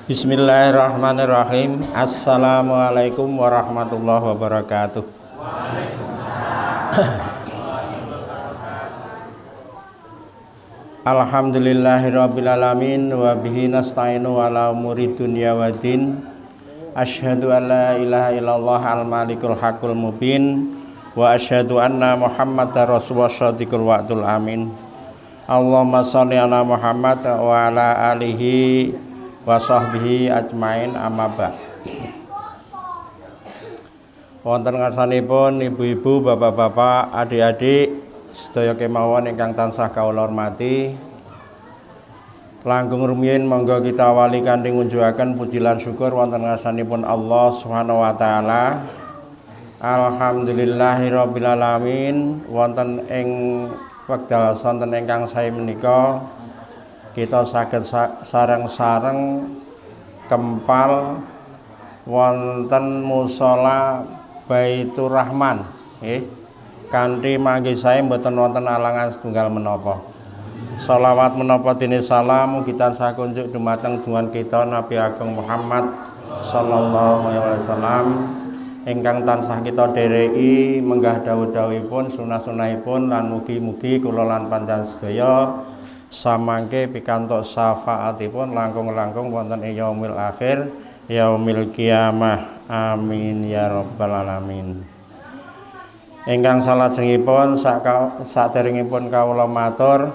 Bismillahirrahmanirrahim. Assalamualaikum warahmatullahi wabarakatuh. Alhamdulillahirabbil alamin wa bihi nasta'inu ala umuri dunya waddin. Asyhadu an la ilaha illallah al-malikul haqqul mubin wa asyhadu anna Muhammadar rasulullah shadiqul wa'dul amin. Allahumma shalli ala Muhammad wa ala alihi wa sahbihi ajmain, amma ba'd. Wonten ngarsanipun ibu-ibu, bapak-bapak, adik-adik sedaya kemawon ingkang tansah kawula hormati, langkung rumiyin monggo kita awali kanthi ngunjukaken puji lan syukur wonten ngarsanipun Allah Subhanahu wa taala. Alhamdulillahirabbil alamin. Wonten ing wekdal sonten ingkang sae menika kita saged sareng-sareng kempal wonten musala Baitur Rahman nggih. Kanthi mangke sae mboten wonten alangan setunggal menapa. Shalawat menapa dene salam kita sakunjuk dumateng junjungan kita Nabi Agung Muhammad sallallahu alaihi wasallam ingkang tansah kita dereki menggah dawuh-dawuhipun sunah-sunahipun lan mugi-mugi kula lan panjenengan sedaya samangke pikantuk syafaatipun langkung-langkung wonten ing yaumil akhir, yaumil kiamah. Amin ya rabbal alamin. Ingkang salajengipun saderengipun kawula matur,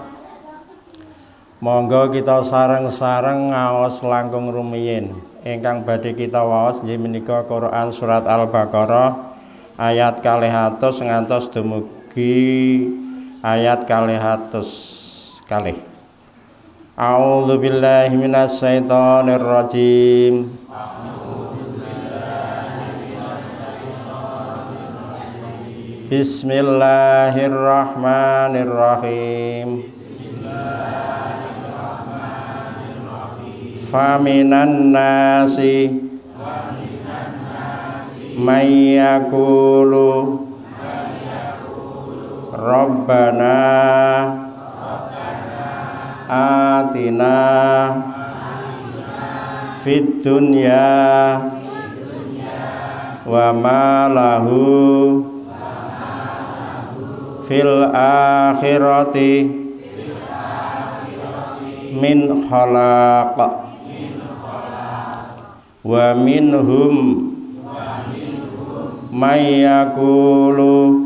monggo kita sareng-sareng ngaos langkung rumiyin ingkang badhe kita waos inggih menika Quran surat Al-Baqarah ayat 200 ngantos dumugi ayat 200 kalih. A'udzu billahi minasyaitonir rajim. Bismillahirrahmanirrahim. Faminan nasi may yaqulu Rabbana atina fid dunya wa ma lahu fil akhirati min khalaq wa minhum may yaqulu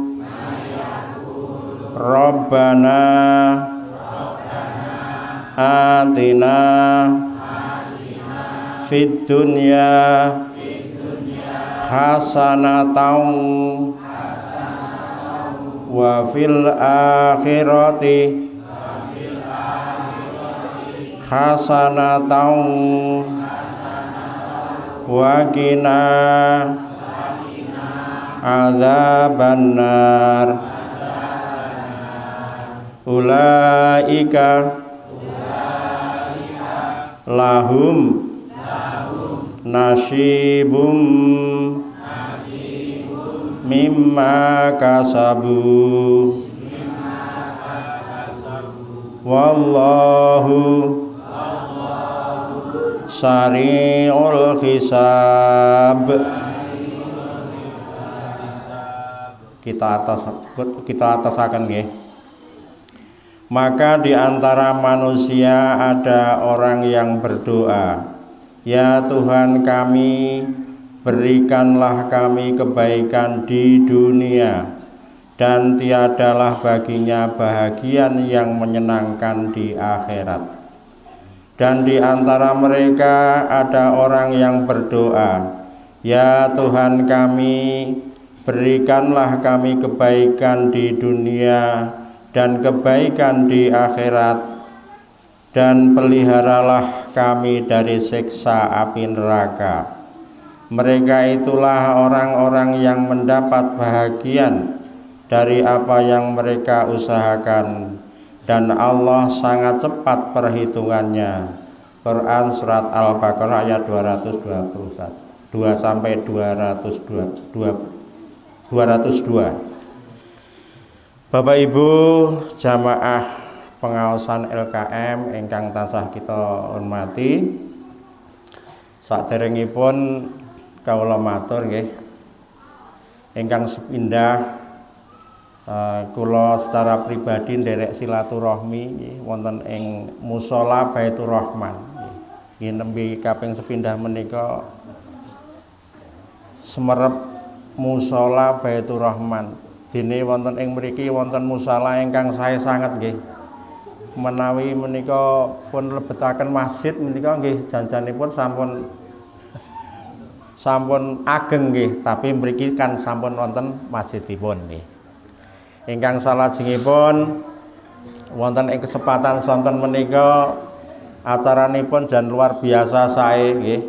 Rabbana atina fid dunya hasanatan wa fil akhirati hasanatan wa qina adzabannar. Ulaika lahum nasibum mimma kasabu wallahu sari'ul hisab. Kita atasaken nggih. Maka di antara manusia ada orang yang berdoa, ya Tuhan kami, berikanlah kami kebaikan di dunia dan tiadalah baginya bahagian yang menyenangkan di akhirat. Dan di antara mereka ada orang yang berdoa, ya Tuhan kami, berikanlah kami kebaikan di dunia dan kebaikan di akhirat, dan peliharalah kami dari siksa api neraka. Mereka itulah orang-orang yang mendapat bahagian dari apa yang mereka usahakan, dan Allah sangat cepat perhitungannya. Quran surat Al-Baqarah ayat 221 2 sampai 202. Bapak Ibu jamaah pengaosan LKM ingkang tansah kita hormati, Saderengipun kawula matur nggih ingkang sepindah kula secara pribadi nderek silaturahmi wonten ing musala Baitur Rahman. Nggih nembe kaping sepindah menika semerep musala Baitur Rahman. Dene wonten ing mriki wonten musala ingkang sae sanget nggih. Menawi menika pun lebetaken masjid menika nggih janjanipun sampun ageng nggih, tapi mriki kan sampun wonten masjidipun nggih. Ingkang salajengipun wonten ing kesempatan sonten menika acaranipun jan luar biasa sae nggih.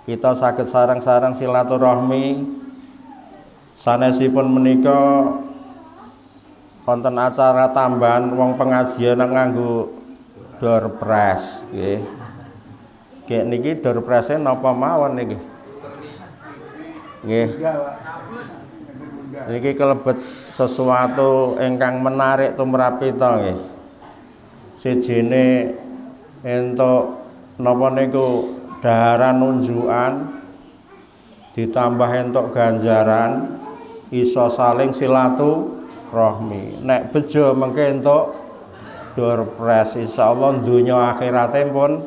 Kita saged sareng-sareng silaturahmi sanesipun menika wonten acara tambahan wong pengajian nganggo door press nggih. Nggih niki door press-e napa mawon niki? Nggih. Niki kelebet sesuatu ingkang menarik tumrap kita nggih. Sijine entuk napa niku daharan unjukan ditambah entuk ganjaran iso saling silaturahmi. Nek bejo mengke entuk door press insyaallah donya akhirate pun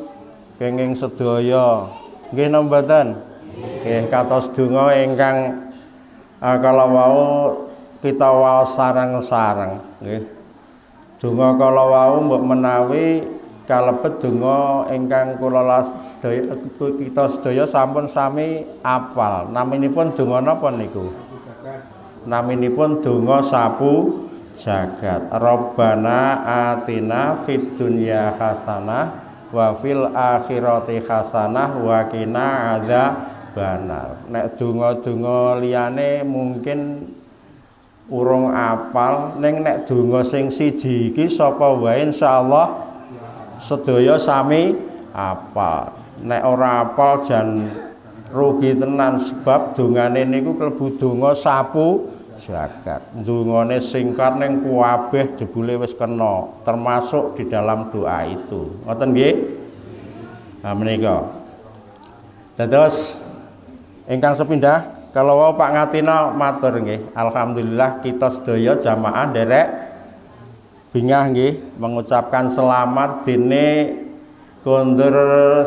kenging sedaya. Nggih napa mboten? Nggih kados donga ingkang kala wau kita waos sareng-sareng nggih. Donga kala wau mbok menawi kalebet donga ingkang kula sedaya kita sedaya sampun sami apal. Naminipun donga napa niku? Naminipun donga sapu jagat. Rabbana atina fid dunya hasanah wa fil akhirati hasanah wa qina adzabannar. Nek donga-donga liyane mungkin urung apal, ning nek donga sing siji iki sapa wae insyaallah sedaya sami apal. Nek ora apal jan rugi tenan sebab dongane niku klebu donga sapu jagat. Dungane singkat ning kuwabeh jebule wis kena termasuk di dalam doa itu. Ngoten nggih? Nah menika. Dados ingkang sepindah kalau wau Pak Ngatina matur nggih. Alhamdulillah kita sedaya jamaah derek bingah nggih mengucapkan selamat dene kondur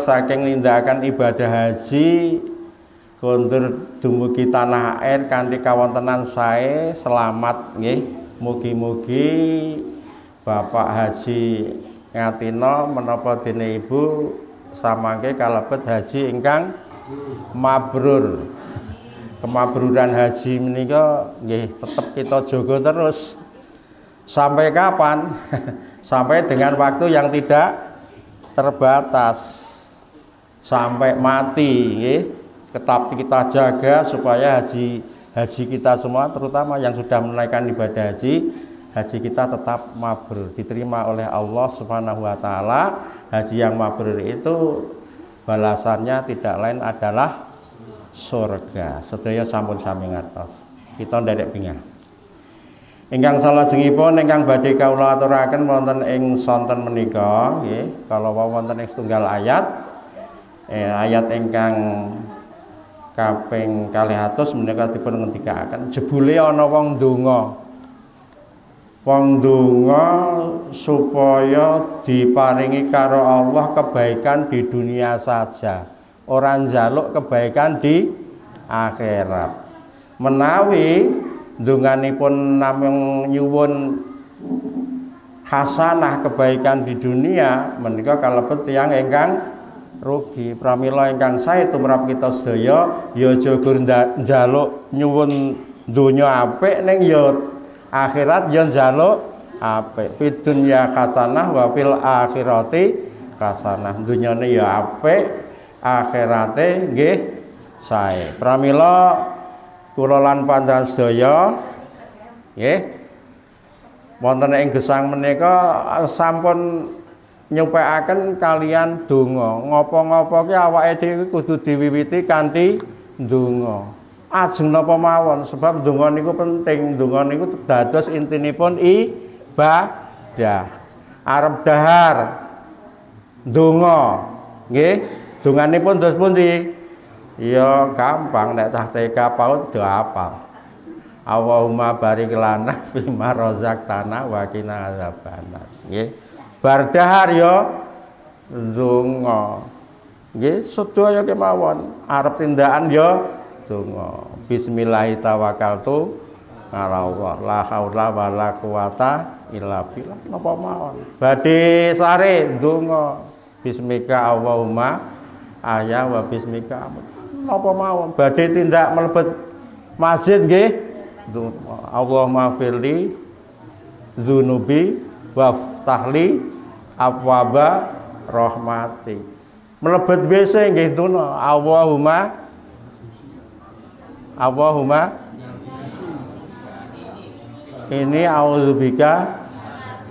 saking nindakaken ibadah haji kondur dumugi tanah air kanthi kawontenan sae selamat nggih. Mugi-mugi Bapak Haji Ngatina menapa dene Ibu samangke kalebet haji ingkang mabrur. Kemabruran haji menika nggih tetep kita jaga terus. Sampai kapan? Sampai dengan waktu yang tidak terbatas. Sampai mati nggih. Tetap kita jaga supaya haji kita semua terutama yang sudah menunaikan ibadah haji kita tetap mabrur, diterima oleh Allah Subhanahu wa taala. Haji yang mabrur itu balasannya tidak lain adalah surga. Sedaya sampun sami ngertos. Kita nderek bingah. Ingkang salajengipun ingkang badhe kawula aturaken wonten ing sonten menika nggih, kala wonten ing setunggal ayat ayat ingkang kaping 200 menika dipun ngendikaken jebule ana wong donga. Wong donga supaya diparingi karo Allah kebaikan di dunia saja. Ora njaluk kebaikan di akhirat. Menawi donganipun namung nyuwun hasanah kebaikan di dunia menika kalebet tiyang ingkang rugi. Pramila ingkang sae tumrap kita sedaya ya aja gur njaluk nyuwun donya apik ning ya akhirat ya njaluk apik. Fid dunya hasanah wa fil akhirati hasanah. Dunyane ya apik, akhirate nggih sae. Pramila kula lan panjenengan sedaya nggih wonten ing gesang menika sampun nyupekaken kalian donga. Ngapa-ngapa ki awake dhewe kudu diwiwiti kanthi donga. Ajeng napa mawon sebab donga niku penting. Donga niku dados intinipun ibadah. Arep dahar donga nggih Donganipun dos pundi? Ya gampang nek cah TK PAUD do apal. Allahumma barik lana fima razaqtana wa qina adzabannar. Nggih. Bar dahar ya ndonga. Nggih, sedaya kemawon. Arep tindakan ya donga. Bismillah tawakkaltu 'ala Allah. La haula wala quwata illa billah. Napa mawon. Badhe sare ndonga. Bismika Allahumma aya wa bismika amut. Napa mawon. Badhe tindak mlebet masjid nggih. Allahumma firli dzunubi wa ftahli abwaba rahmati. Mlebet WC nggih dono. Allahumma ini audzubika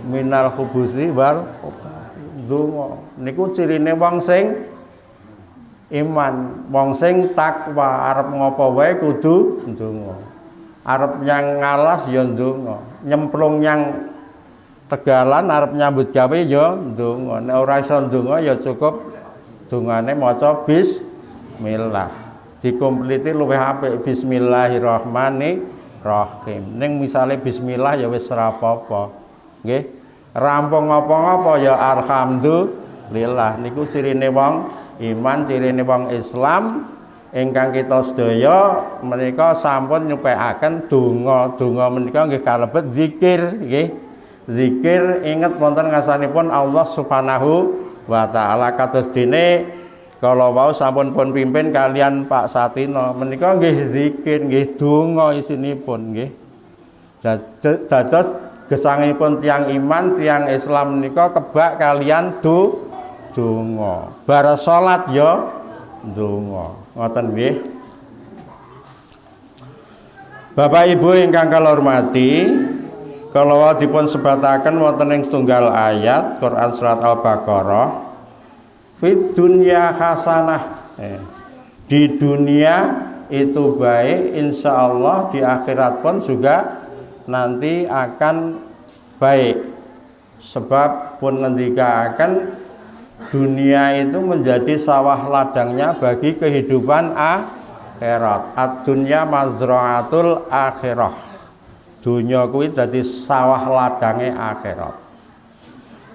minal khubuthi wal donga. Niku cirine wong sing iman, wong sing takwa, arep ngapa wae kudu ndonga. Arep nyang ngalas ya ndonga, nyemplung nyang tegalan arep nyambut gawe ya ndonga. Nek ora iso ndonga ya cukup dongane maca bismillah. Dikompliti luwih apik bismillahirrahmanirrahim. Ning misale bismillah ya wis ora apa-apa. Nggih. Rampung apa-apa ya alhamdulillah. Niku cirine wong iman, cirine wong Islam ingkang kita sedaya menika sampun nyupekaken donga-donga menika nggih kalebet zikir nggih. Zikir inget wonten ngasanipun Allah Subhanahu wa taala kados dene kala wau sampun pun pimpin kalian Pak Satino menika nggih zikir nggih donga isinipun nggih. Dados gesangipun tiang iman, tiang Islam menika kebak kalian donga. Bar salat ya donga. Ngoten nggih. Bapak Ibu ingkang kula hormati, kalau dipun sebataken wonten ing setunggal ayat Quran surat Al-Baqarah, fid dunya hasanah. Di dunia itu baik, insya Allah di akhirat pun juga nanti akan baik. Sebab pun ngendikaken dunia itu menjadi sawah ladangnya bagi kehidupan akhirat. Ad-dunya mazra'atul akhirah. Dunia kuwi dadi sawah ladange akhirat.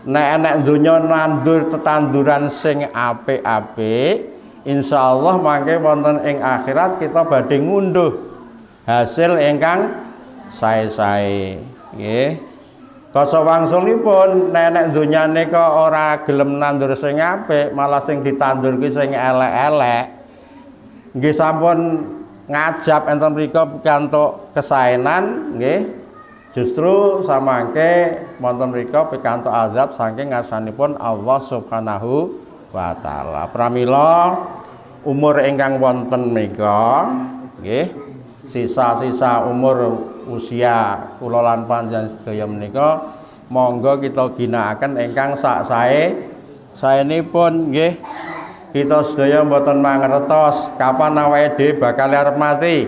Nek enek dunya nandur tetanduran sing apik-apik, insyaallah mangke wonten ing akhirat kita badhe ngunduh hasil ingkang sae-sae. Nggih. Kasa wangsulipun nek enek dunyane kok ora gelem nandur sing apik, malah sing ditandur kuwi sing elek-elek. Nggih sampun ngajab enten mriku pikantuk kesaenan nggih justru samangke wonten mriku pikantuk azab saking ngarsanipun Allah Subhanahu wa taala. Pramila umur ingkang wonten menika nggih sisa-sisa umur usia kula lan panjenengan sedaya menika monggo kita ginakaken ingkang sak saenipun nggih. Kita sedaya mboten mangertos kapan awake dhewe bakal arep mati.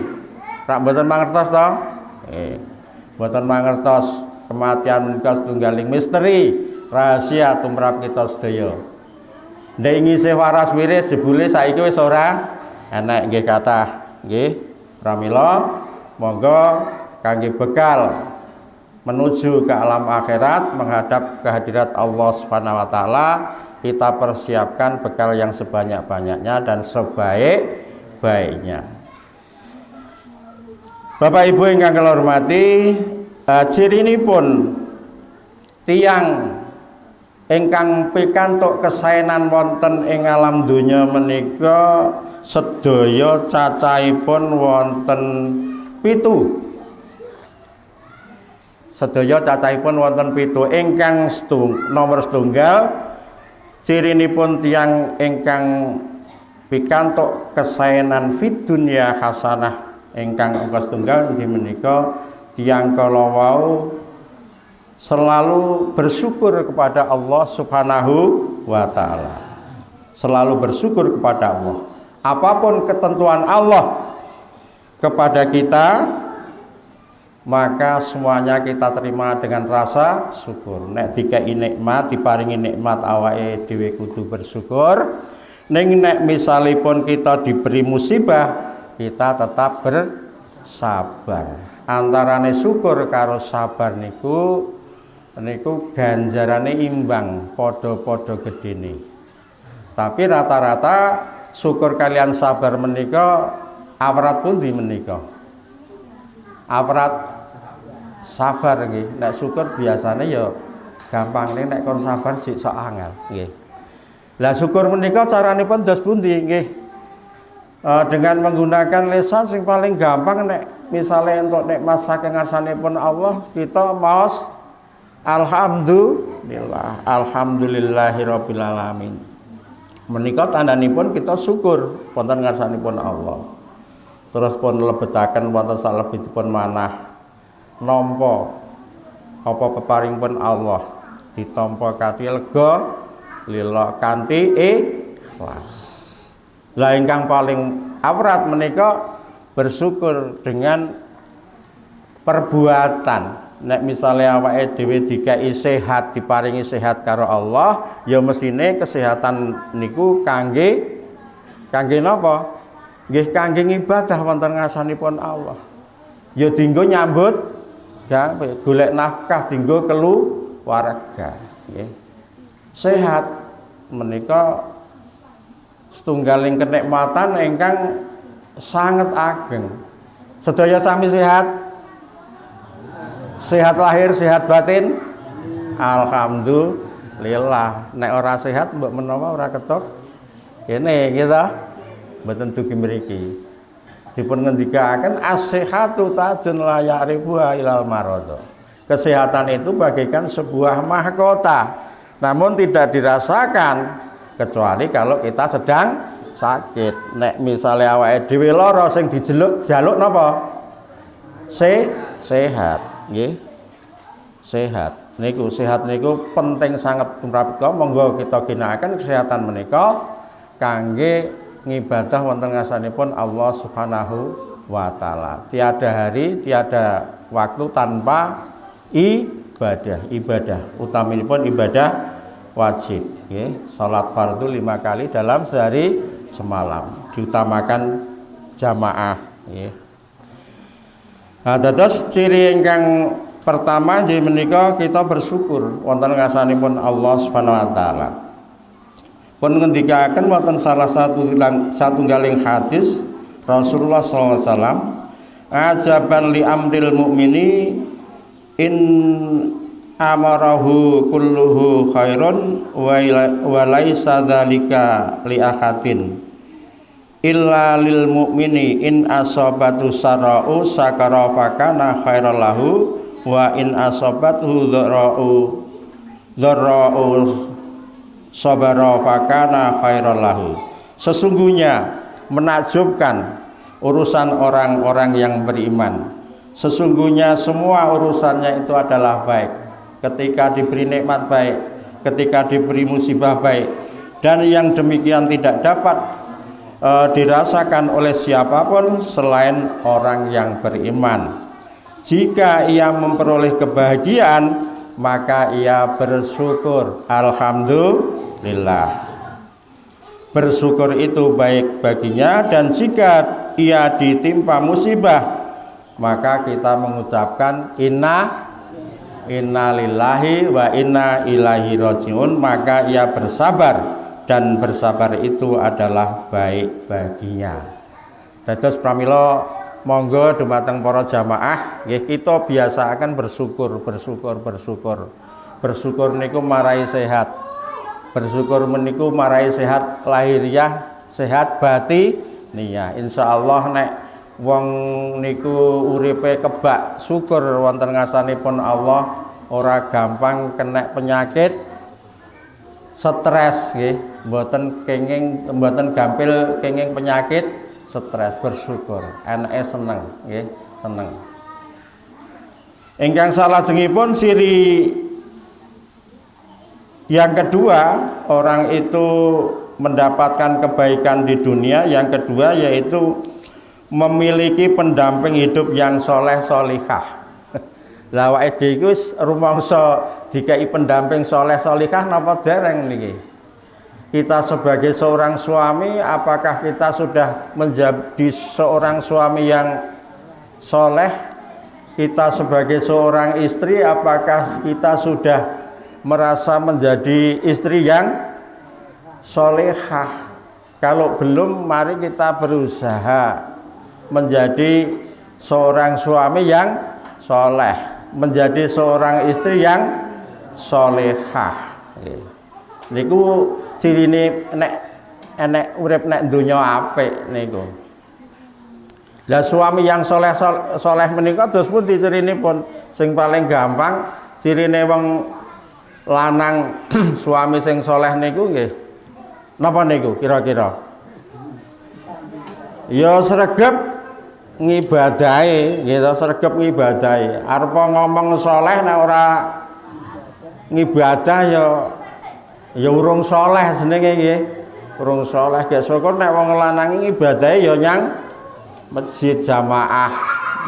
Rak mboten mangertos to? Mboten mangertos kematian menika setunggaling misteri rahasia tumrap kita sedaya. Ndek ngisih waras wiris jebule saiki wis ora enek nggih kathah. Nggih. Pramila monggo kangge bekal menuju ke alam akhirat menghadap kehadirat Allah Subhanahu wa taala. Kita persiapkan bekal yang sebanyak-banyaknya dan sebaik-baiknya. Bapak Ibu ingkang kula hormati, cirinipun tiyang ingkang pikantuk kesaenan wonten ing alam donya menika sedaya cacahipun wonten 7. Sedaya cacahipun wonten 7. Ingkang nomor setunggal cirinipun tiyang ingkang pikantuk kesaenan fid dunya hasanah ingkang angka setunggal inggih menika tiyang kala wau selalu bersyukur kepada Allah Subhanahu wa taala. Selalu bersyukur kepada Allah. Apapun ketentuan Allah kepada kita maka semuanya kita terima dengan rasa syukur. Nek dikai nikmat, diparingi nikmat awake dhewe kudu bersyukur. Ning nek misalipun kita diberi musibah, kita tetap bersabar. Antarane syukur karo sabar niku ganjarane imbang, padha-padha gedene. Tapi rata-rata syukur kalian sabar menika awrat pundi menika? Awrat sabar nggih. Nek syukur biasane ya gampang, nek kon sabar sik sok angel nggih. Lah syukur menika caranipun dos pundi nggih? Dengan menggunakan lisan sing paling gampang nek misale entuk nikmat saking ngarsanipun Allah, kita maos alhamdulillah, alhamdulillahirabbil alamin. Menika tandhanipun kita syukur wonten ngarsanipun Allah. Terus pun lebetaken wonten salebetipun manah nampa apa peparingipun Allah ditampa kanthi lega lila kanthi ikhlas. Lah ingkang paling awrat menika bersyukur dengan perbuatan. Nek misalnya awake dhewe dikai sehat, diparingi sehat karo Allah, ya mestine kesehatan niku kangge napa? Nggih kangge ibadah wonten ngarsanipun Allah. Ya dienggo nyambut gawe, golek nafkah, dienggo keluarga, nggih. Sehat menika setunggaling kenikmatan ingkang sangat ageng. Sedaya sami sehat? Sehat lahir, sehat batin? Alhamdulillah. Nek ora sehat mbok menawa ora ketok kene kita mboten dugi mriki. Dipun ngendikaken as-sihhatu tajun la ya'rifuha ilal marad. Kesehatan itu bagaikan sebuah mahkota, namun tidak dirasakan kecuali kalau kita sedang sakit. Nek misalnya awake dhewe lara sing jaluk napa? Sehat. Nggih. Sehat. Sehat niku penting sangat punrapika. Monggo kita ginakaken kesehatan menika kangge ngibadah wonten ngarsanipun Allah Subhanahu wa taala. Tiada hari, tiada waktu tanpa ibadah. Utaminipun ibadah wajib, nggih. Salat fardu 5 kali dalam sehari semalam. Diutamakan jamaah, nggih. Nah, dados ciri ingkang pertama nggih menika kita bersyukur wonten ngarsanipun Allah Subhanahu wa taala. Pun ngendikaken wonten salah satunggaling hadis Rasulullah sallallahu alaihi wasallam, ajaban li amril mukmini in amarahu kulluhu khairun wa laisa dzalika li ahadin illa lil mu'mini in asabatu sara'u sakara fakana khairal lahu wa in asabatu dharra'u sabara fakana khairal lahu. Sesungguhnya menakjubkan urusan orang-orang yang beriman. Sesungguhnya semua urusannya itu adalah baik. Ketika diberi nikmat baik, ketika diberi musibah baik, dan yang demikian tidak dapat dirasakan oleh siapapun selain orang yang beriman. Jika ia memperoleh kebahagiaan, maka ia bersyukur. Alhamdulillah. Bersyukur itu baik baginya, dan jika ia ditimpa musibah, maka kita mengucapkan inna lillahi wa inna ilaihi rajiun, maka ia bersabar, dan bersabar itu adalah baik baginya. Dados pramila monggo dumateng para jamaah nggih kita biasa akan bersyukur. Bersyukur niku marai sehat. Bersyukur meniku marai sehat lahiriah, sehat batiniyah. Insyaallah nek wong niku uripe kebak syukur wonten ngarsanipun Allah, ora gampang kena penyakit, stres nggih, mboten gampil kenging penyakit stres. Bersyukur enake seneng nggih, seneng. Ingkang salajengipun ciri yang kedua, orang itu mendapatkan kebaikan di dunia. Yang kedua yaitu memiliki pendamping hidup yang soleh solihah. Lah awake dhewe wis rumangsa dikai pendamping soleh solihah napa dereng niki? kita sebagai seorang suami, apakah kita sudah menjadi seorang suami yang soleh? Kita sebagai seorang istri, apakah kita sudah merasa menjadi istri yang solehah? Kalau belum, mari kita berusaha menjadi seorang suami yang soleh, menjadi seorang istri yang solehah. Niku cirine nek urip nek donya apik niku. Lah suami yang soleh menika terus pun cirinipun sing paling gampang cirine wong lanang suami sing soleh niku nggih. Napa niku kira-kira? Ya sregep ngibadahi, gitu, sregep ngibadahi. Arep ngomong soleh nek ora ngibadah ya urung soleh jenenge nggih. Urung soleh gek syukur nek wong lanang ngibadahi ya nyang masjid jamaah,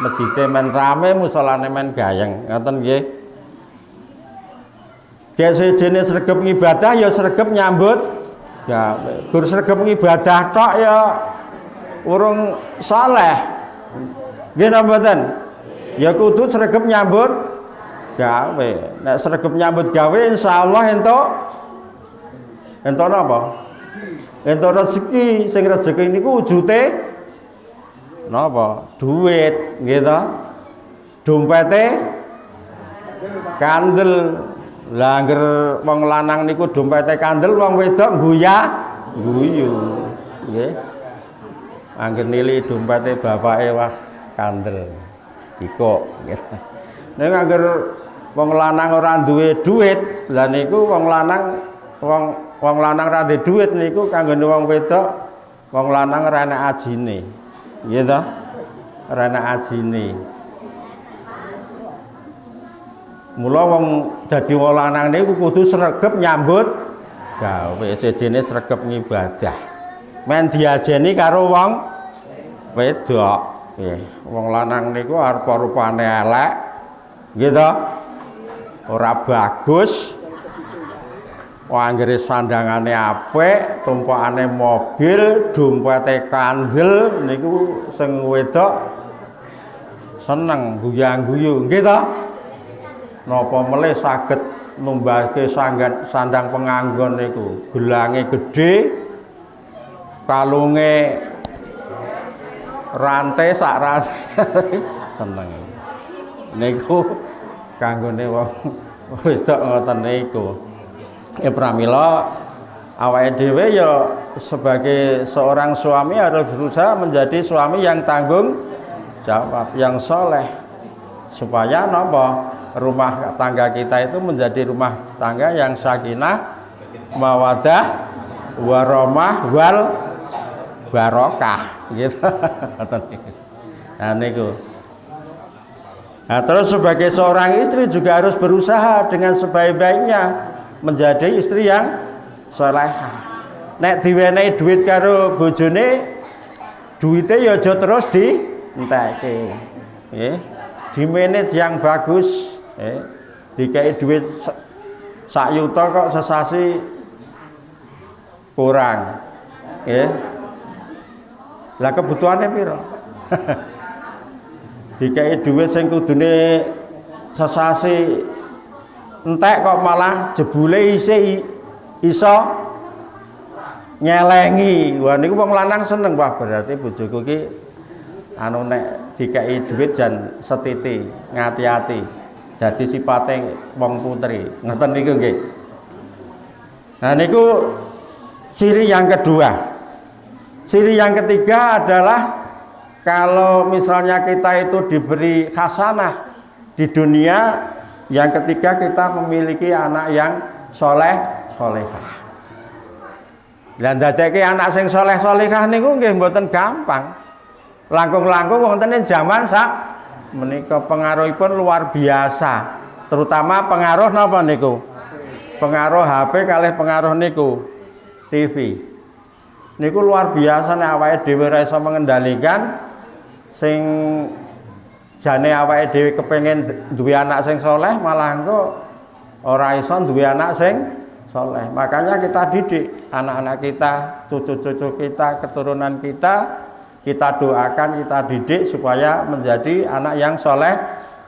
masjide men rame, musolane men gayeng, ngoten nggih. Gek sejene sregep ngibadah ya sregep nyambut gawe. Gur sregep ngibadah tok ya urung saleh. Nggih napa mboten? Ya kudu sregep nyambut gawe. Nek sregep nyambut gawe insyaallah entuk napa? Entuk rezeki. Sing rezeki niku wujute napa? Duit, nggih ta? Dompete kandel. Lah angger wong lanang niku dompete kandel, wong wedok guyu. Nggih. Angger nili dompete bapake wah kandel. Dikok nggih. Nek angger wong lanang ora duwe duit, lah niku wong lanang ora duwe duit niku kanggone wong wedok, wong lanang ora enak ajine. Nggih ta? Ora enak ajine. Mula wong dadi wong lanang niku kudu sregep nyambut gawe, sejene sregep ngibadah. Men diajeni karo wong wedok. Nggih, wong lanang niku arep rupane elek. Nggih to? Ora bagus. Wong anggere sandangane apik, tumpakane mobil, dompete kandel niku sing wedok seneng guyang-guyu. Nggih to? Napa melih saged numbahke sandang penganggon niku, gelange gedhe, kalunge rantai sak rantai seneng. Niku kanggone wong wedok ngoten niku. Pramila awake dhewe ya sebagai seorang suami harus berusaha menjadi suami yang tanggung jawab, yang soleh, supaya napa? Rumah tangga kita itu menjadi rumah tangga yang sakinah, mawadah, warahmah, wal barokah, gitu. Nah niku. Nah terus sebagai seorang istri juga harus berusaha dengan sebaik-baiknya menjadi istri yang salehah. Nek diwenehi duit karo bojone, duite ya aja terus dientekke. Nggih. Dimanage yang bagus. Dikai duit sak yuta kok sesasi kurang. Lah kebutuhannya piro? Dikai duit sing kudune sesasi entek kok malah jebule iso nyelengi. Wah niku wong lanang seneng, wah berarti bojoku ki anu nek dikai duit jan setiti, ngati-ati. Dadi sipate wong putri. Ngoten niku nggih. Nah niku ciri yang kedua. Ciri yang ketiga adalah kalau misalnya kita itu diberi hasanah di dunia, yang ketiga kita memiliki anak yang solehah. Dan dadeke anak sing solehah niku nggih mboten gampang. Langkung-langkung wonten ing jaman sak menika pengaruhipun luar biasa, terutama pengaruh napa niku? Pengaruh HP kalih pengaruh niku TV. Niku luar biasa nek awake dhewe ora iso mengendalikan, sing jane awake dhewe kepengin duwe anak sing soleh malah engko ora iso duwe anak sing soleh. Makanya kita didik anak-anak kita, cucu-cucu kita, keturunan kita doakan, kita didik supaya menjadi anak yang soleh.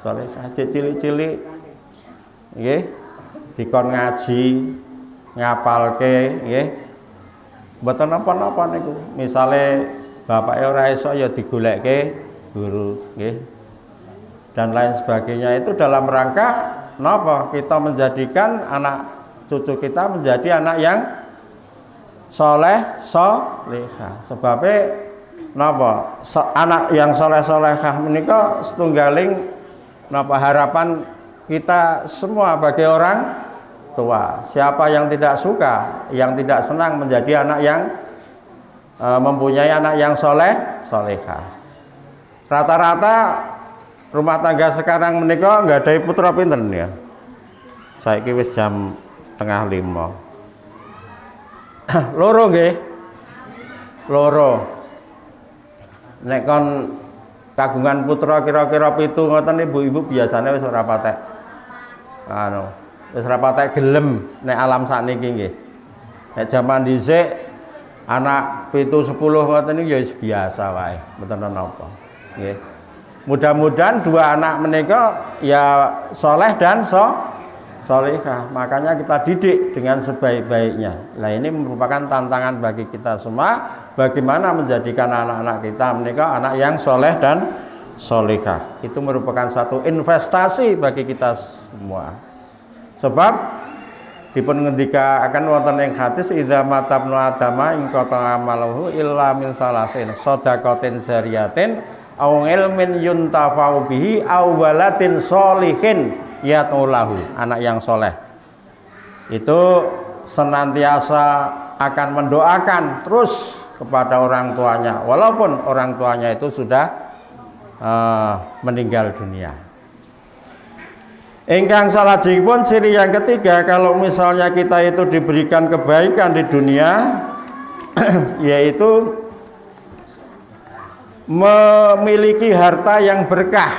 Soleh saja cilik-cilik, nggih, dikon ngaji, ngapalke, nggih. Mboten napa-napa niku. Misale bapake ora iso ya digolekke guru, nggih. Dan lain sebagainya, itu dalam rangka napa? Kita menjadikan anak cucu kita menjadi anak yang soleh solehah. Sebabnya napa? Anak yang soleh solehah menika setunggaling napa harapan kita semua bagi orang tua. Siapa yang tidak suka, yang tidak senang menjadi anak yang mempunyai anak yang soleh solehah. Rata-rata rumah tangga sekarang menika nggak ada putra pinten ya. Saiki wis jam 4:30. Loro nggih. Loro. Nek kon kagungan putra kira-kira 7 ngoten ibu-ibu biasanya wis ora patek wis ora patek gelem nek alam sakniki nggih. Nek jaman dhisik anak 7 10 ngoten niku ya wis biasa wae, mboten napa. Nggih. Mudah-mudahan 2 anak menika ya soleh dan solehah. Makanya kita didik dengan sebaik-baiknya. Nah, ini merupakan tantangan bagi kita semua, bagaimana menjadikan anak-anak kita menika anak yang soleh dan solehah. Itu merupakan satu investasi bagi kita semua. Sebab dipun ngendika akan wonten ing hadis idza matabnu adama ing qata amaluhu illa min salasin shadaqatin jariyatin aw ilmin yuntafa'u bihi aw waladin sholihin yatulahu. Anak yang soleh itu senantiasa akan mendoakan terus kepada orang tuanya walaupun orang tuanya itu sudah meninggal dunia. Ingkang salajengipun ciri yang ketiga, kalau misalnya kita itu diberikan kebaikan di dunia yaitu memiliki harta yang berkah.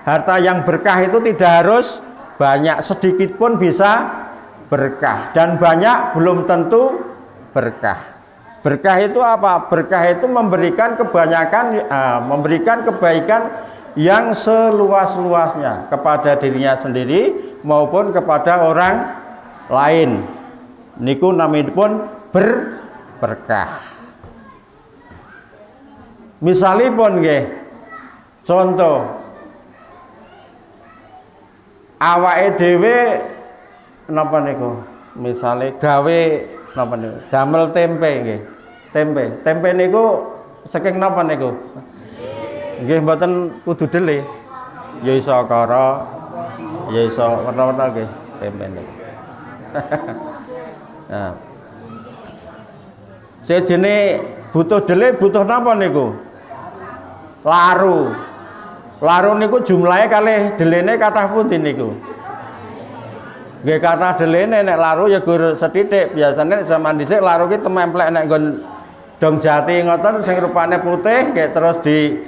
Harta yang berkah itu tidak harus banyak, sedikit pun bisa berkah, dan banyak belum tentu berkah. Berkah itu apa? Berkah itu memberikan memberikan kebaikan yang seluas-luasnya kepada dirinya sendiri maupun kepada orang lain. Niku namipun berkah. Misalipun nggih, contoh awake dhewe napa niku? Misale gawe napa niku? Damel tempe nggih. Tempe niku saking napa niku? Nggih mboten kudu dele. Ya iso kara, ya iso werna-werna nggih tempe niku. Nah. Sejene butuh dele, butuh napa niku? Laru niku jumlahnya kalih delene kathah pundi niku? Nggih kathah delene, nek laru ya gur sethithik. Biasane zaman dhisik laru ki tememplek nek nggon dong jati ngoten sing rupane putih nggih terus di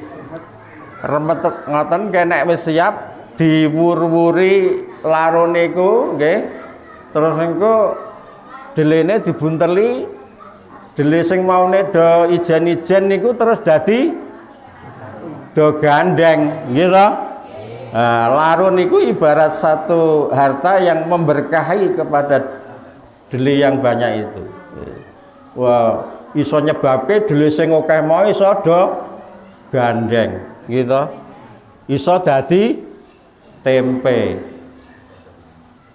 remet ngoten nek wis siap diwur-wuri laru niku nggih. Terus niku delene dibunteli, dele sing maune do ijen-ijen niku terus dadi do gandeng gitu. Nah, laru niku ibarat satu harta yang memberkahi kepada dele yang banyak itu. Wah, iso nyebabke dele sing akeh mau iso do gandeng gitu. Iso dadi tempe.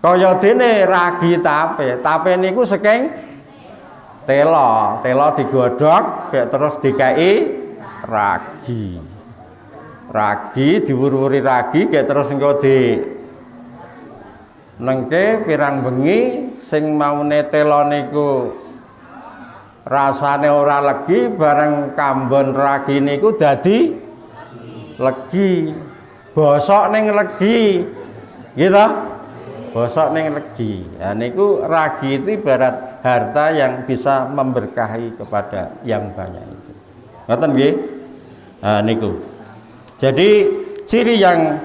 Kaya dene ragi tape niku saking tela digodhog kayak terus dikai ragi diwur-wuri ragi kayak terus engko di nengke pirang bengi sing maune tela niku rasane ora legi bareng kambon ragi niku dadi legi bosok ning legi gitu. Bosok ning legi. Nah niku ragi itu ibarat harta yang bisa memberkahi kepada yang banyak itu. Ngoten nggih? Nah niku. Jadi ciri yang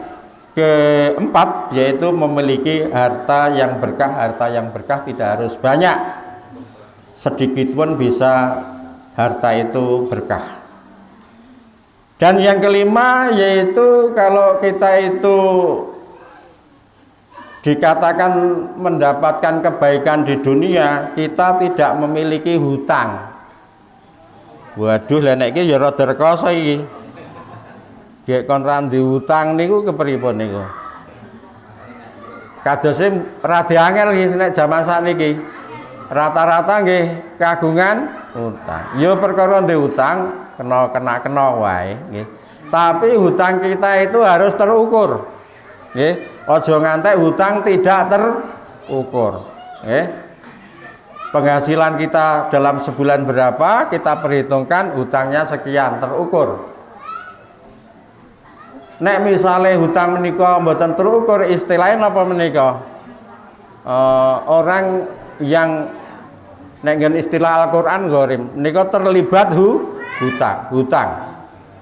keempat yaitu memiliki harta yang berkah. Harta yang berkah tidak harus banyak, sedikit pun bisa harta itu berkah. Dan yang kelima yaitu kalau kita itu dikatakan mendapatkan kebaikan di dunia, kita tidak memiliki hutang. Waduh, lah nek iki ya rada rekoso iki. Gek kon randi hutang niku kepripun niku? Kadose rada angel iki nek jaman sakniki. Rata-rata nggih kagungan hutang. Ya perkara ndek hutang kena wae nggih. Tapi hutang kita itu harus terukur. Nggih, aja ngantek hutang tidak terukur. Nggih. Penghasilan kita dalam sebulan berapa, kita perhitungkan hutangnya sekian, terukur. Nek misalnya hutang menika mboten terukur, istilahnya apa menika? Orang yang nek nggen istilah Al-Qur'an gharim, menika terlibat hutang.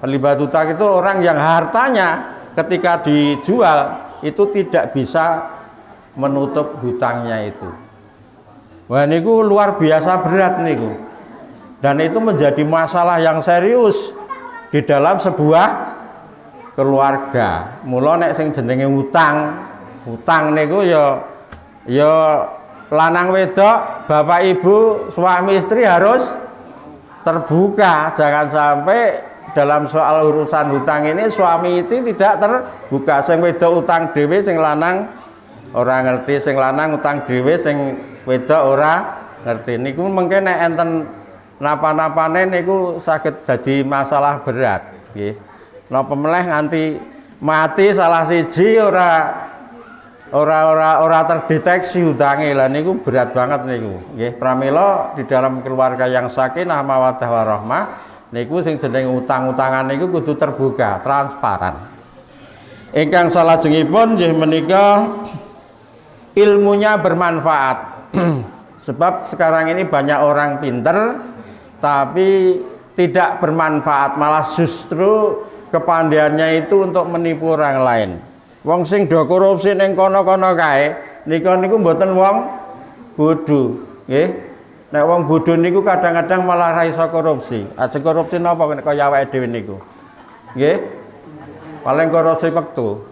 Terlibat hutang itu orang yang hartanya ketika dijual itu tidak bisa menutup hutangnya itu. Wah niku luar biasa berat niku. Dan itu menjadi masalah yang serius di dalam sebuah keluarga. Mula nek sing jenenge hutang niku ya lanang wedok, bapak ibu, suami istri harus terbuka. Jangan sampai dalam soal urusan hutang ini suami istri tidak terbuka. Sing wedok utang dhewe, sing lanang ora ngerti, sing lanang utang dhewe, sing wedok ora ngerti. Niku mungkin nek enten napa-napane niku saged dadi masalah berat nggih. Napa meneh nganti mati salah siji ora terdeteksi hutange. Lah niku berat banget niku nggih. Pramila di dalam keluarga yang sakinah mawaddah warahmah niku sing jeneng utang-utangan niku kudu terbuka, transparan. Ingkang salajengipun nggih menika ilmunya bermanfaat. Sebab sekarang ini banyak orang pinter tapi tidak bermanfaat, malah justru kepandaiannya itu untuk menipu orang lain. Wong sing do korupsi ning kono-kono kae nika niku mboten wong bodho nggih. Nek wong bodho niku kadang-kadang malah ra iso korupsi. Ajeng korupsi napa kaya awake dhewe niku nggih, paling korupsi wektu.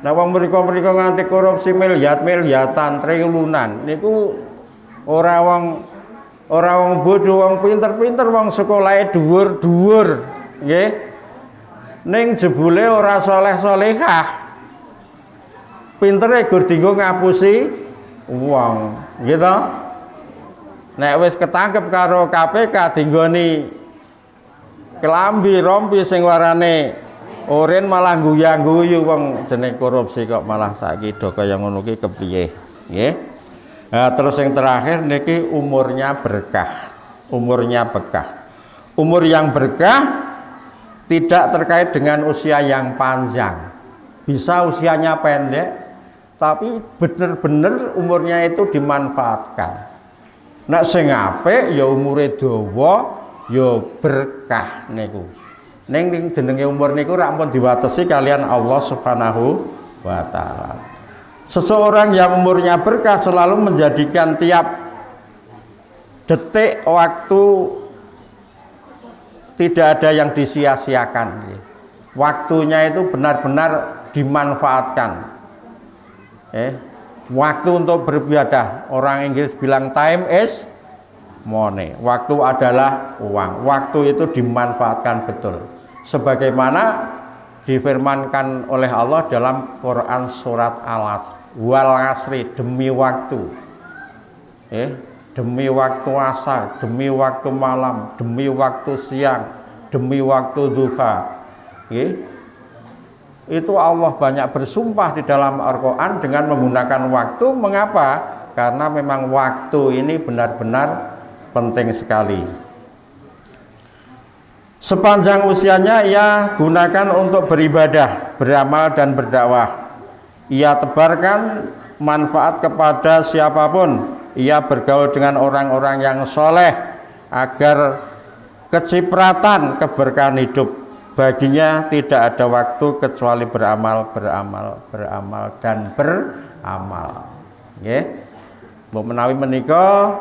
Nah wong mriko-mriko nganti korupsi miliatan triliunan niku ora wong bodho, wong pinter-pinter, wong sekolahe dhuwur-dhuwur nggih. Ning jebule ora saleh-salehah. Pintere gur dienggo ngapusi wong, nggih to? Nek wis ketangkep karo KPK dinggoni kelambi rompi sing warane oren malah guyang-guyu wong jeneng korupsi kok malah saiki do kaya ngono ki kepiye nggih. Nah, terus yang terakhir niki umurnya berkah. Umurnya berkah. Umur yang berkah tidak terkait dengan usia yang panjang. Bisa usianya pendek tapi bener-bener umurnya itu dimanfaatkan. Nek sing apik ya umure dawa ya berkah niku. Ning jenenge umur niku rak pun diwatesi kalian Allah Subhanahu wa taala. Seseorang yang umurnya berkah selalu menjadikan tiap detik waktu tidak ada yang disia-siakan. Waktunya itu benar-benar dimanfaatkan. Waktu untuk beribadah, orang Inggris bilang time is money. Waktu adalah uang. Waktu itu dimanfaatkan betul. Sebagaimana difirmankan oleh Allah dalam Quran surat Al-Asr, wal asri, demi waktu. Demi waktu asar, demi waktu malam, demi waktu siang, demi waktu duha. Itu Allah banyak bersumpah di dalam Al-Quran dengan menggunakan waktu. Mengapa? Karena memang waktu ini benar-benar penting sekali. Sepanjang usianya ia gunakan untuk beribadah, beramal dan berdakwah. Ia tebarkan manfaat kepada siapapun. Ia bergaul dengan orang-orang yang soleh agar kecipratan keberkahan hidup baginya tidak ada waktu kecuali beramal dan beramal. Nggih. Mbok menawi menika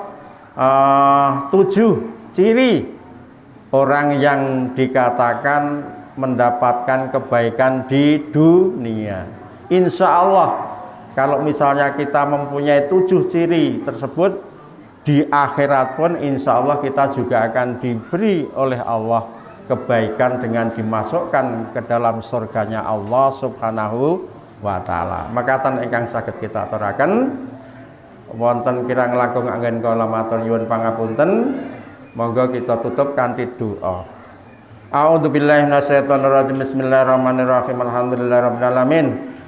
7 ciri orang yang dikatakan mendapatkan kebaikan di dunia. Insya Allah kalau misalnya kita mempunyai 7 ciri tersebut, di akhirat pun insya Allah kita juga akan diberi oleh Allah kebaikan dengan dimasukkan ke dalam surganya Allah Subhanahu wa ta'ala. Makatan ingkang saged kita aturaken wonten kirang langkung anggen kala matur nyuwun pangapunten. Monggo kita tutup kanthi doa. A'udzubillahi minasyaitonir rajim. Bismillahirrahmanirrahim. Alhamdulillahirabbil alamin.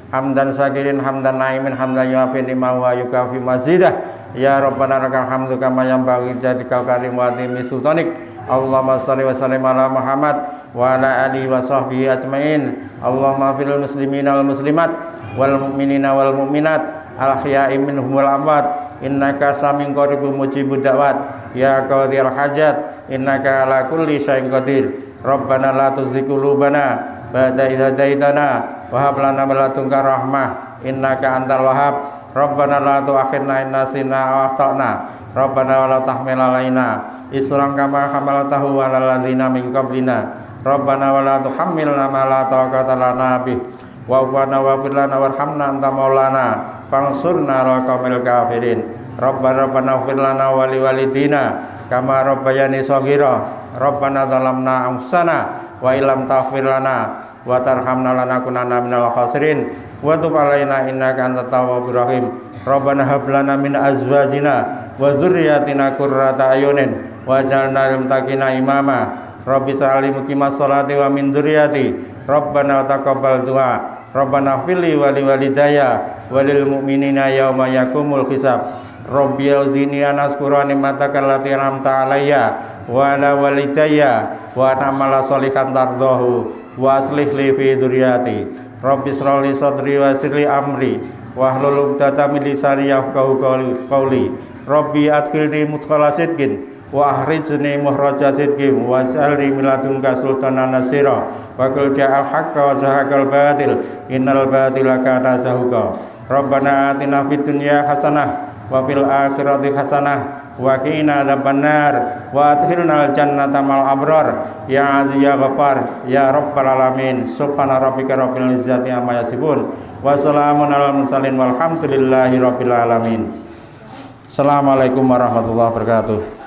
Hamdan sakirin hamdan naimin hamdan yuafi ni'mahu wa yukafi mazidah. Ya Rabbana lakal hamdu kama yanbaghi jadikal karim wa azimi sultanik. Allahumma shalli wa sallim ala Muhammad wa ala alihi wa sahbihi ajmain. Allahumma fil muslimina wal muslimat wal mu'minina wal mu'minat al ahya'i minhum wal amwat. Innaka saming qaribun mujibud da'wat. Ya qadhiyal hajat innaka ala kulli syai'in qadir. Rabbana la tuzigh qulubana ba'da idh hadaitana wa hab lana min ladunka rahmah innaka antal wahhab. Rabbana la tu'akhidna in nasina aw akhtana. Rabbana wa la tahmil alaina isran kama hamaltahu 'alal ladzina min qablina. Rabbana wa la tuhammilna ma la taqata lana bih. Wa'fana wa'fir lana warhamna anta maulana fansurna 'alal qaumil kafirin. Rabbana ighfir lana wa liwalidina kama rabbayani shaghira. Rabbana zalamna anfusana wa illam taghfir lana wa tarhamna lanakunanna minal khasirin wa tub alaina innaka antat tawwabur rahim. Rabbana hab lana min azwajina wa dzurriyyatina qurrata ayunin waj'alna lil muttaqina imama. Rabbi sa'ali muqimas sholati wa min dzurriyyati. Rabbana taqabbal du'a. Rabbana ighfirli wa liwalidayya wa lil mu'minina yauma yaqumul hisab. Rabbi auzi'ni an azkura ni'mataka allati an'amta 'alayya wa ala walidayya wa an amala sholihan tardahu wa aslih li fi dzurriyyati. Rabbi shrah li sadri wa yassir li amri wa hlul 'uqdatam min lisani yafqahu qawli. Rabbi adkhilni mudkhala sidqin wa akhrijni mukhraja sidqin waj'alni min ladunka sultanan nasira wa qul ja'al haqqo wa zahaqal batil innal batila kana zahuqa. Rabbana atina fid dunya hasanah wa fil akhirati hasanah wa qina adzabannar wa adkhilnal jannata mal abrar ya aziz ya ghaffar ya rabbal alamin. Subhana rabbika rabbil izzati amma yasifun wa salamun alal mursalin walhamdulillahi rabbil alamin. Assalamualaikum warahmatullahi wabarakatuh.